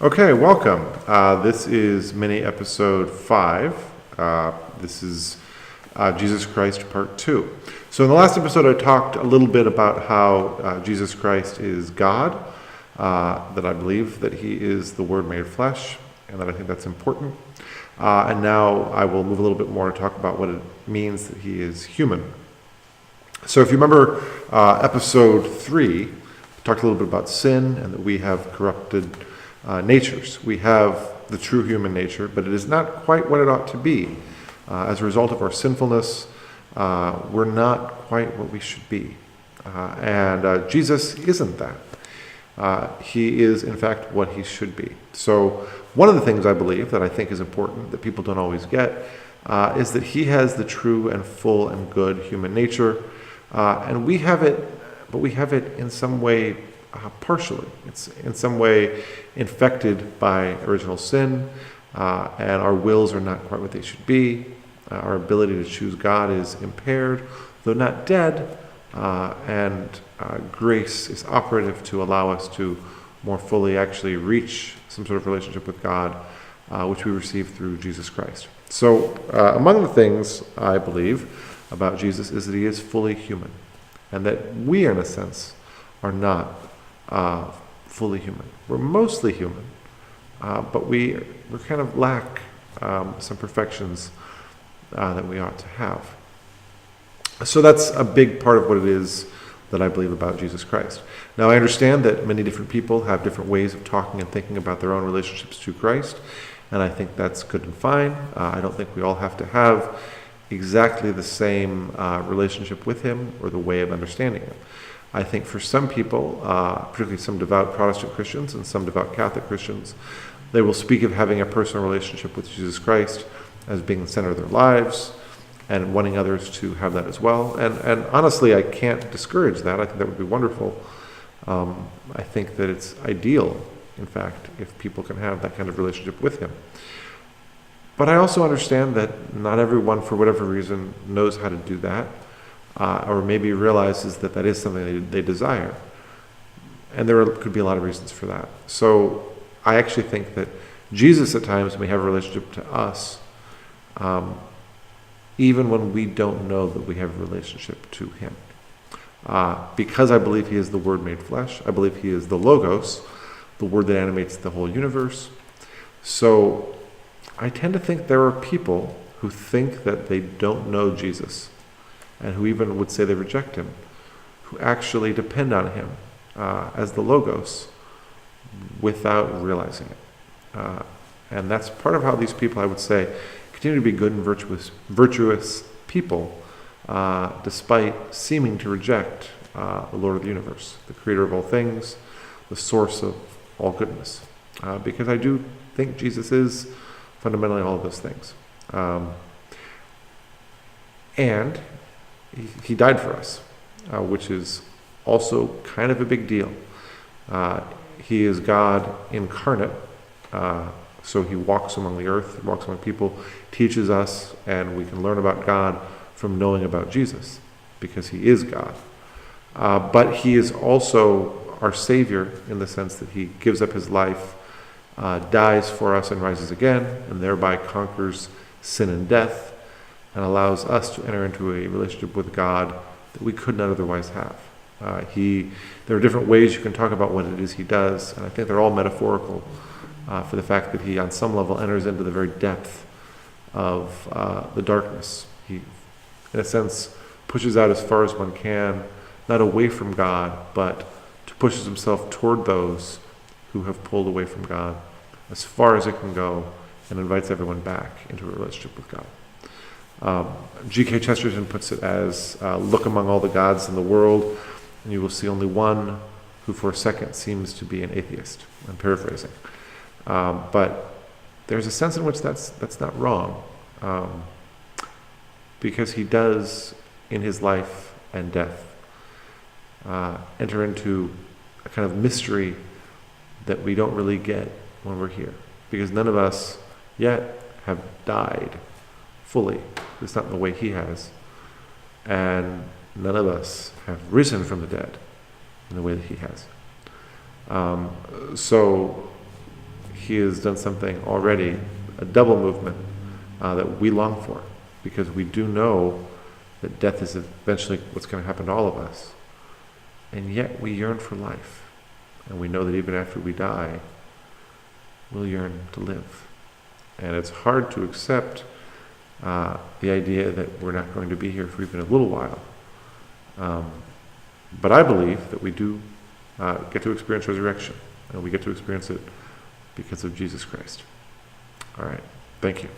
Okay, welcome. This is mini episode 5. This is Jesus Christ part 2. So in the last episode I talked a little bit about how Jesus Christ is God, that I believe that he is the Word made flesh, and that I think that's important. And now I will move a little bit more to talk about what it means that he is human. So if you remember episode 3, we talked a little bit about sin and that we have corrupted natures. We have the true human nature, but it is not quite what it ought to be. As a result of our sinfulness, we're not quite what we should be. And Jesus isn't that. He is, in fact, what he should be. So one of the things I believe that I think is important that people don't always get is that he has the true and full and good human nature. And we have it, but we have it in some way partially. It's in some way infected by original sin, and our wills are not quite what they should be. Our ability to choose God is impaired, though not dead, and grace is operative to allow us to more fully actually reach some sort of relationship with God, which we receive through Jesus Christ. So among the things I believe about Jesus is that he is fully human, and that we, in a sense, are not fully human. We're mostly human, but we kind of lack some perfections that we ought to have. So that's a big part of what it is that I believe about Jesus Christ. Now, I understand that many different people have different ways of talking and thinking about their own relationships to Christ, and I think that's good and fine. I don't think we all have to have exactly the same relationship with him or the way of understanding him. I think for some people, particularly some devout Protestant Christians and some devout Catholic Christians, they will speak of having a personal relationship with Jesus Christ as being the center of their lives and wanting others to have that as well. And honestly, I can't discourage that. I think that would be wonderful. I think that it's ideal, in fact, if people can have that kind of relationship with him. But I also understand that not everyone, for whatever reason, knows how to do that. Or maybe realizes that that is something they desire. And there could be a lot of reasons for that. So I actually think that Jesus at times may have a relationship to us, even when we don't know that we have a relationship to him. Because I believe he is the Word made flesh. I believe he is the Logos, the Word that animates the whole universe. So I tend to think there are people who think that they don't know Jesus, and who even would say they reject him, who actually depend on him as the Logos without realizing it. And that's part of how these people, I would say, continue to be good and virtuous people, despite seeming to reject the Lord of the universe, the creator of all things, the source of all goodness. Because I do think Jesus is fundamentally all of those things. And he died for us, which is also kind of a big deal. He is God incarnate, so he walks among the earth, he walks among people, teaches us, and we can learn about God from knowing about Jesus, because he is God. But he is also our Savior in the sense that he gives up his life, dies for us and rises again, and thereby conquers sin and death, and allows us to enter into a relationship with God that we could not otherwise have. There are different ways you can talk about what it is he does, and I think they're all metaphorical for the fact that he, on some level, enters into the very depth of the darkness. He, in a sense, pushes out as far as one can, not away from God, but to pushes himself toward those who have pulled away from God as far as it can go, and invites everyone back into a relationship with God. G.K. Chesterton puts it as, look among all the gods in the world, and you will see only one who for a second seems to be an atheist. I'm paraphrasing. But there's a sense in which that's not wrong, because he does, in his life and death, enter into a kind of mystery that we don't really get when we're here, because none of us yet have died fully. It's not in the way he has. And none of us have risen from the dead in the way that he has. So he has done something already, a double movement that we long for, because we do know that death is eventually what's going to happen to all of us. And yet we yearn for life. And we know that even after we die, we'll yearn to live. And it's hard to accept the idea that we're not going to be here for even a little while. But I believe that we do get to experience resurrection. And we get to experience it because of Jesus Christ. All right. Thank you.